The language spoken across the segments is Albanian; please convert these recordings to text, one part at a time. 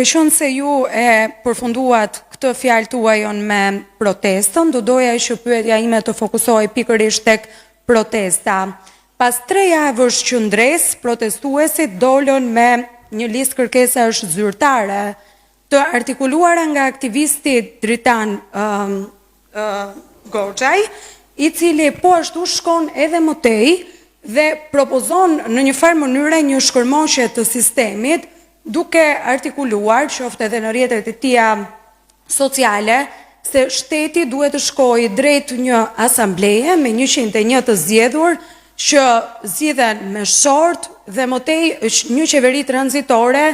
duke qenë se ju e përfunduat këtë fjalë tuajon me protestën, do doja që pyetja ime të fokusohej pikërisht tek protesta. Pas 3 javësh qëndres, protestuesit dolën me një listë kërkesash zyrtare të artikuluara nga aktivisti dritan Goxhaj, i cili po ashtu shkon edhe më tej dhe propozon në një farë mënyre një shkërmoshje të sistemit, duke artikuluar, qoftë edhe në rrjetet e tija sociale, se shteti duhet të shkojë drejt një asambleje me 101 të zgjedhur që zgjidhen me short dhe më tej një qeveri tranzitore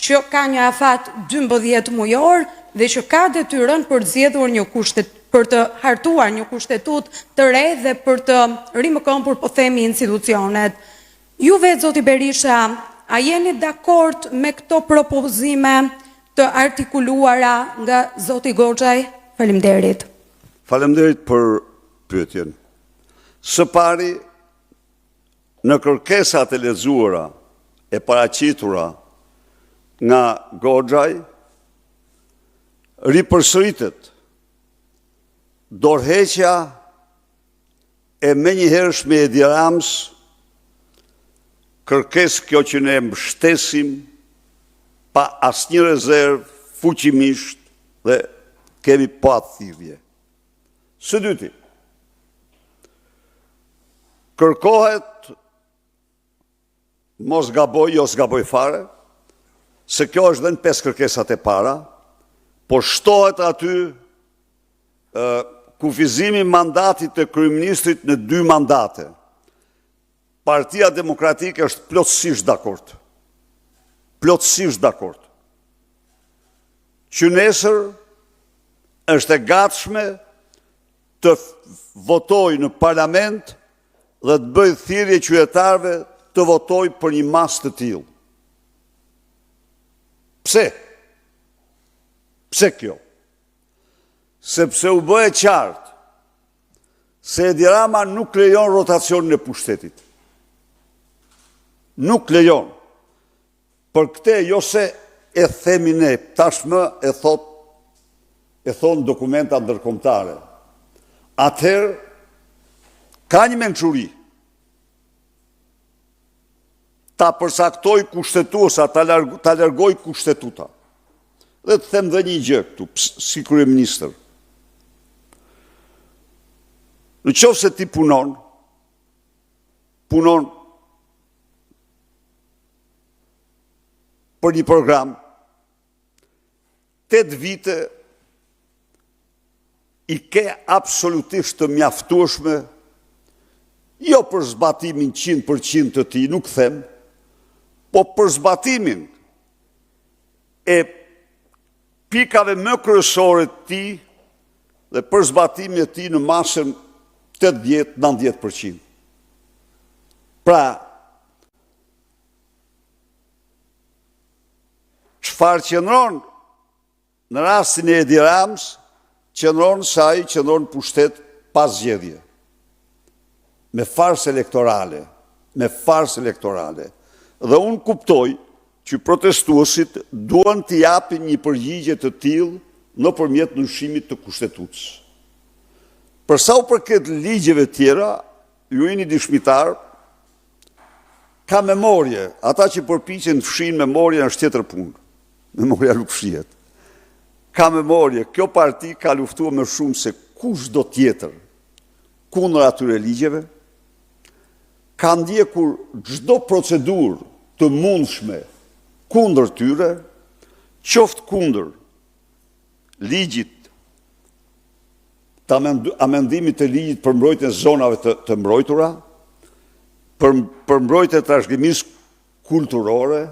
që ka një afat 12 mujor dhe që ka detyrën për të zgjedhur për të hartuar një kushtetut të re dhe për të rimëkëmbur, po themi, institucionet. Ju vetë, zoti Berisha, a jeni dakord me këto propozime të artikuluara nga zoti Goxhaj? Faleminderit. Faleminderit për pyetjen. Së pari, në kërkesat e lexuara e paraqitura nga Goxhaj, ripërsëritet dorëheqja e menjëhershme e Edi Ramës, kërkesë kjo që ne mbështesim pa asnjë rezervë, fuqimisht dhe kemi pa thirrje. Së dyti, kërkohet, mos gaboj fare, se kjo është dhe në 5 kërkesat e para, po shtohet aty kufizimi mandatit të kryeministrit në 2 mandate. Partia Demokratike është plotësisht dakord. Plotësisht dakord. Që nesër është e gatshme të votojë në parlament dhe të bëjë thirrje qytetarëve të votojë për një mas të tillë. Pse? Pse kjo? Sepse u bë e qartë se Edi Rama nuk lejon rotacionin e pushtetit. Nuk lejon. Për këte, jo se e themi ne, tashmë e thonë dokumenta ndërkombëtare. Atëherë, ka një mençuri. Ta përsaktoj kushtetuesa, ta largoj kushtetuta. Dhe të them dhe një gjë këtu, si kryeministër. Në qoftë se ti punon për një program, 8 vite i ke absolutisht të mjaftueshme, jo për zbatimin 100% të ti, nuk them, po për zbatimin e pikave më kryesore të ti dhe për zbatimin e ti në masën 80-90%. Pra, çfarë qëndron në rastin e Edi Ramës, qëndron se ai qëndron pushtet pas zgjedhje. Me farsë elektorale. Dhe unë kuptoj që protestuesit duan të japin një përgjigje të tillë nëpërmjet ndryshimit të kushtetutës. Për sa u përket ligjeve tjera, ju jeni dëshmitar, ka memorje. Ata që përpiqen të fshin memorje është tjetër punë. Memoria nuk fshihet. Ka memorje. Kjo parti ka luftuar më shumë se kushdo tjetër kundër atyre ligjeve. Ka ndjekur çdo procedurë të mundshme kundër tyre, qoftë kundër ligjit të amendimit të ligjit për mbrojtjen e zonave të mbrojtura, për mbrojtjen e trashëgimisë kulturore,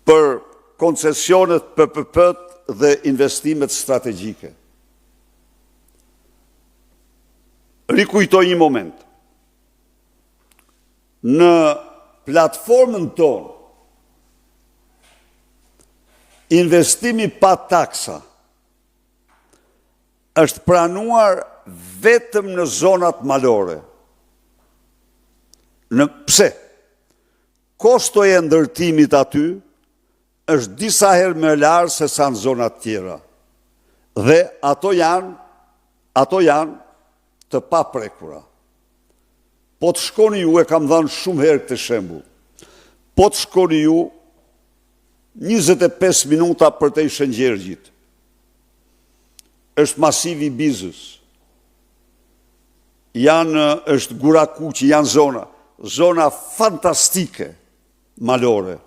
për koncesionet PPP-t dhe investimet strategjike. Rikujtoj një moment. Në platformën tonë, investimi pa taksa është pranuar vetëm në zonat malore. Pse? Kostoja e ndërtimit aty është disa herë më larë se sa në zonat tjera. Dhe ato janë të paprekura. Po të shkoni ju, e kam dhënë shumë herë këtë shembull. Po të shkoni ju 25 minuta për të i Shëngjergjit. Është masivi Bizës. Është Gurakuqi, janë zona fantastike malore.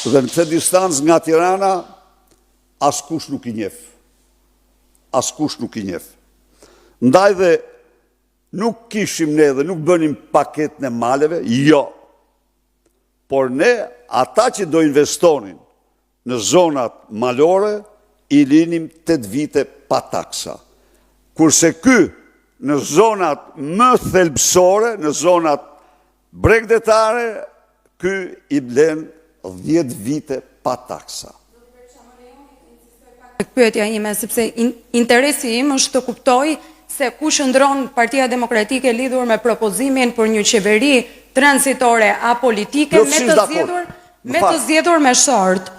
Dhe në këtë distancë nga Tirana, askush nuk i njeh. Askush nuk i njeh. Ndaj dhe nuk kishim ne dhe nuk bënim paketën e maleve, jo. Por ne, ata që do investonin në zonat malore, i linim 8 vite pa taksa. Kurse ky, në zonat më thelbësore, në zonat bregdetare, ky i blen 10 vite pa taksa. Pyetja ime, sepse interesi im është të kuptoj se ku shëndron Partia Demokratike lidhur me propozimin për një qeveri transitore apolitike me të zgjedhur me short.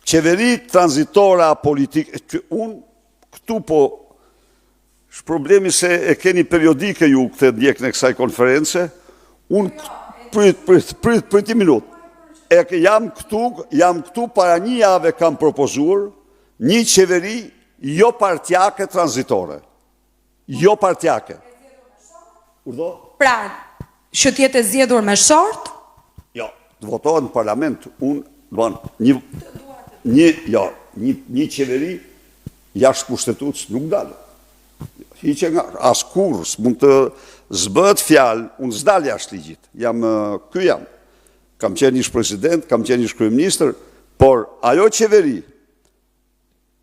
Qeveri transitore apolitike, unë këtu po, është problemi se e keni periodike ju këtë ndjekën e kësaj konference, unë prit një minutë. Jam këtu para një jave kam propozuar një qeveri jo partjake transitore. Jo partjake. Urdo? Pra, që tjetë e zgjedhur me short? Jo, të votohet në parlament. Një qeveri jashtë kushtetuts nuk dalë. Hiqe nga as kurës, mund të zbët fjalë, unë zdal jashtë ligjit. Ky jam. Kam qenë ish president, kam qenë ish kryeministër, por ajo qeveri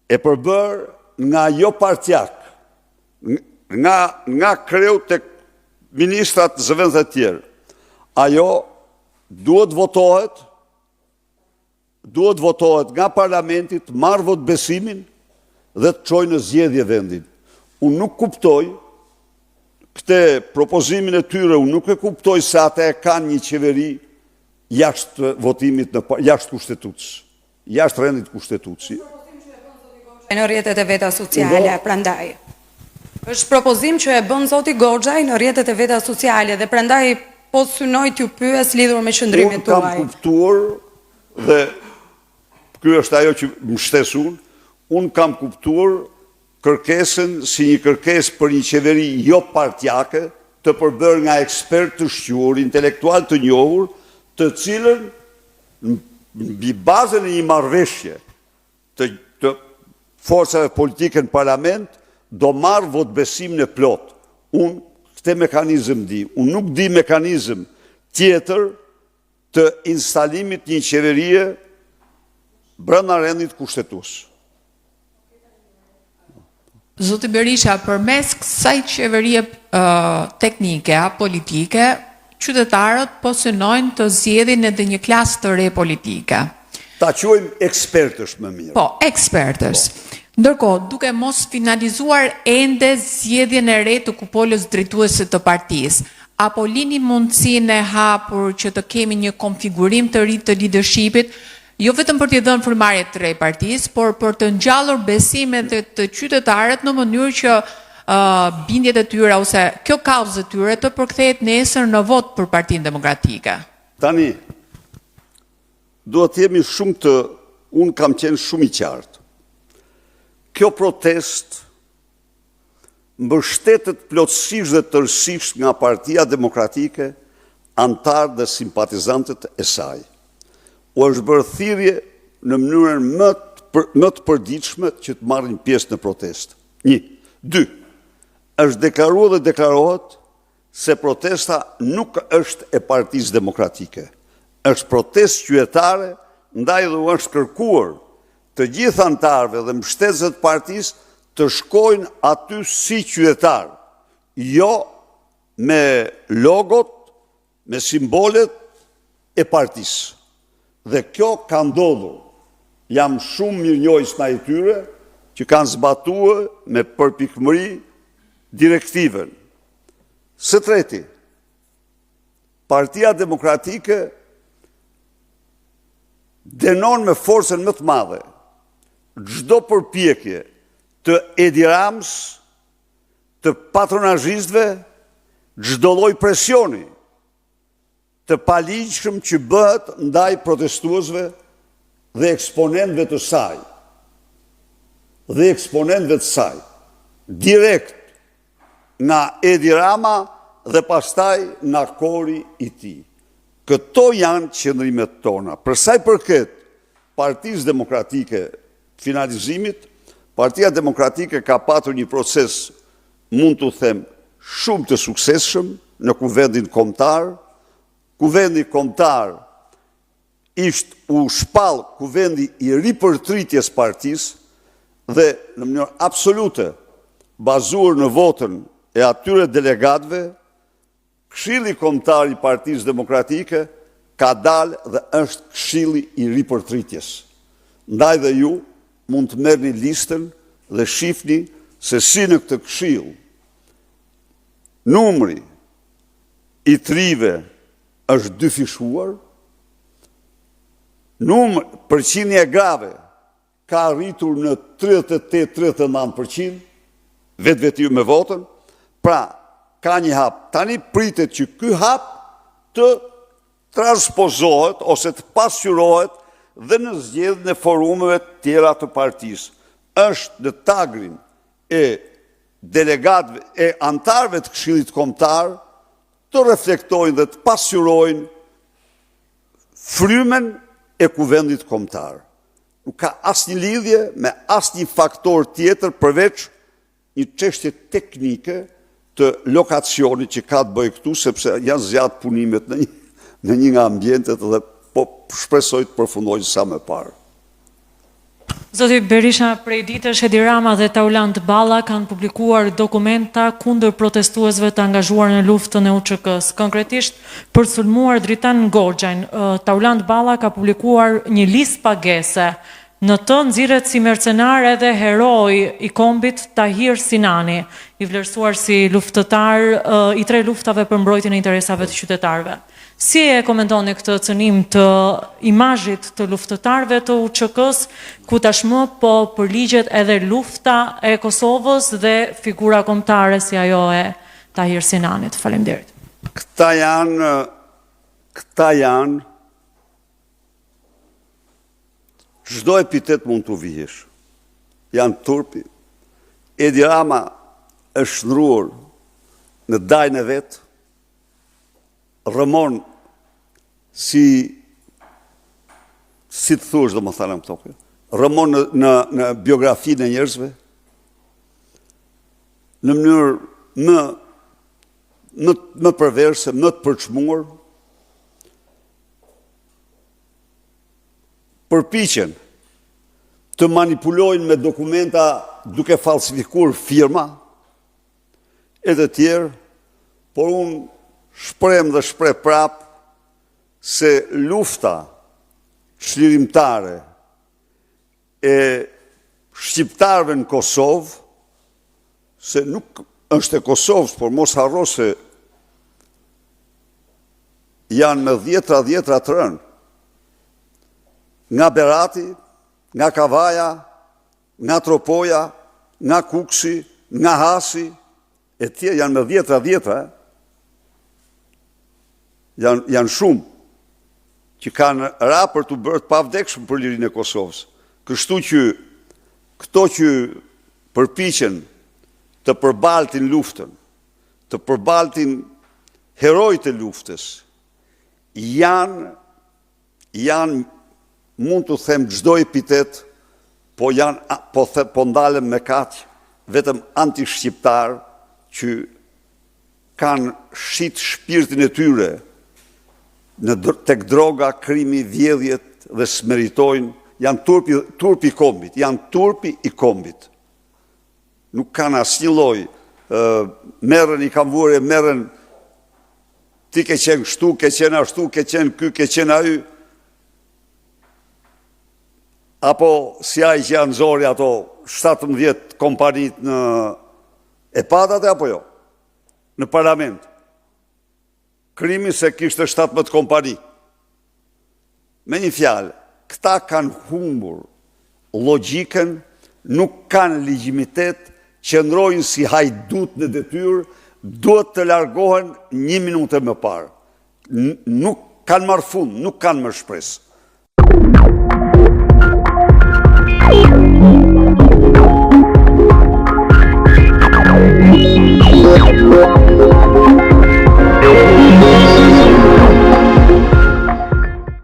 e përbër nga jo partjak, nga kreu të ministrat zëvendës e tjerë. Ajo duhet votohet nga parlamentit, marrë vot besimin dhe të çojë në zgjedhje vendin. Unë nuk kuptoj këte propozimin e tyre, unë nuk e kuptoj se ata e kanë një qeveri jashtë votimit, jashtë kushtetutës, jashtë rendit kushtetutës. Në rrjetet e veta sociale, prandaj. Është propozim që e bën zoti Goxhaj në rrjetet e veta sociale dhe prandaj po synoj t'ju pyes lidhur me qëndrimin tuaj. Unë kam kuptuar dhe ky është ajo që më shtes unë kam kuptuar kërkesën si një kërkesë për një qeveri jo partjake, të përbërë nga ekspert të shquar, intelektual të njohur, të cilën mbi bazën e një marrëveshje të forcave politike në parlament do marrë votbesim në plot. Unë këtë mekanizëm di. Unë nuk di mekanizëm tjetër të instalimit një qeverie brenda rendit kushtetues. Zoti Berisha, përmes kësaj qeverie teknike a politike, qytetarët po synojnë të zgjedhin edhe një klasë të re politike. Ta quajmë ekspertësh më mirë. Po, ekspertësh. Ndërkohë, duke mos finalizuar ende zgjedhjen e re të kupolës drejtuese të partisë, apo lini mundësinë e hapur që të kemi një konfigurim të ri të leadershipit, jo vetëm për t'i dhënë frymëmarrje të re partisë, por për të ngjallur besimet e të qytetarët në mënyrë që bindjet e tyre ose kjo kauzë e tyre të përkthehet nesër në vot për Partinë Demokratike. Tani, duhet jemi unë kam qenë shumë i qartë. Kjo protest mbështetet plotësisht dhe tërësisht nga Partia Demokratike, antarë dhe simpatizantët e saj. U është bërë thirrje në mënyrën më të përditshme që të marrin pjesë në protestë. 1. 2. Është deklaruar dhe deklarohet se protesta nuk është e Partisë Demokratike. Është protestë qytetare, ndaj dhe është kërkuar të gjithë antarëve dhe mbështetësve të partisë të shkojnë aty si qytetar, jo me logot, me simbolet e partisë. Dhe kjo ka ndodhur. Jam shumë mirënjohës ndaj tyre që kanë zbatuar me përpikmëri direktiven. Së treti, Partia Demokratike denon me forcën më të madhe çdo përpjekje të Edi Ramës, të patronazhistëve, çdo lloj presioni të paligjshëm që bëhet ndaj protestuesve dhe eksponentëve të saj, direkt nga Edi Rama dhe pastaj nga kori i tij. Këto janë qëndrimet tona. Për sa i përket Partisë Demokratike finalizimit, Partia Demokratike ka patur një proces, mund të them, shumë të suksesshëm në Kuvendin Kombëtar. Kuvendi Kombëtar ishte u shpall kuvendi i ripërtritjes partisë dhe në mënyrë absolute bazuar në votën e atyre delegatëve, Këshilli Kombëtar i Partisë Demokratike ka dalë dhe është këshilli i ripërtritjes. Ndaj dhe ju mund të merrni listën dhe shihni se si në këtë këshill numri i trive është dyfishuar, përqindja grave ka arritur në 38-39%, vetë me votën, pra ka një hap. Tani pritet që ky hap të transpozohet ose të pasqyrohet dhe në zgjedhjen e forumeve tjera të partisë. Është në tagrin e delegatëve e antarëve të Këshillit Kombëtar të reflektojnë dhe të pasqyrojnë frymen e Kuvendit Kombëtar. Nuk ka asnjë lidhje me asnjë faktor tjetër përveç një çështje teknike të lokacionit që ka të bëjë këtu, sepse janë zgjatë punimet në një nga ambientet dhe po shpresoj të përfundojnë sa më parë. Zoti Berisha, prej ditësh Edi Rama dhe Taulant Balla kanë publikuar dokumenta kundër protestuesve të angazhuar në luftën e UÇK-s. Konkretisht, për të sulmuar Dritan Ngoxhajn, Taulant Balla ka publikuar një listë pagese. Në të nxirret si mercenar edhe heroi i kombit Tahir Sinani, i vlerësuar si luftëtar i 3 luftave për mbrojtjen e interesave të qytetarëve. Si e komentoni këtë cënim të imazhit të luftëtarëve të UÇK-s, ku tashmë po përligjet edhe lufta e Kosovës dhe figura kombëtare si ajo e Tahir Sinanit? Faleminderit. Këta janë çdo epitet mund të vihesh. Janë turpi. Edi Rama është shndruar në dajën e vet, rëmon si të thuash domethënë më tokë. Rëmon në biografinë e njerëzve në mënyrë më perverse, më të përçmuar. Përpiqen të manipulojnë me dokumenta duke falsifikuar firma e të tjerë, por unë shpreh dhe shpreh prap se lufta çlirimtare e shqiptarëve në Kosovë, se nuk është e Kosovës, por mos harro se janë me dhjetra të rënë. Nga Berati, nga Kavaja, nga Tropoja, nga Kuksi, nga Hasi, e tjerë janë me dhjetra, janë shumë, që kanë ra për të bërë të pavdekshëm për lirinë e Kosovës. Kështu që këto që përpiqen të përbaltin luftën, të përbaltin herojtë e luftës, janë mund të them çdo epitet, po ndalen me kaq vetëm anti-shqiptar që kanë shit shpirtin e tyre tek droga, krimi, vjedhjet dhe smeritojnë, janë turpi i kombit, Nuk kanë asnjë lloj, merren i kam vurë, merren ti ke qenë kështu, ke qenë ashtu, ke qenë ky, ke qenë ai. Apo si ai që janë zori ato 17 kompanit e patate apo jo? Në parlament. Krimi se kishte 17 kompani. Me një fjalë, këta kanë humbur logjikën, nuk kanë legjitimitet, qëndrojnë si hajdut në detyrë, duhet të largohen 1 minutë më parë. Nuk kanë marrë fund, nuk kanë më shpresë.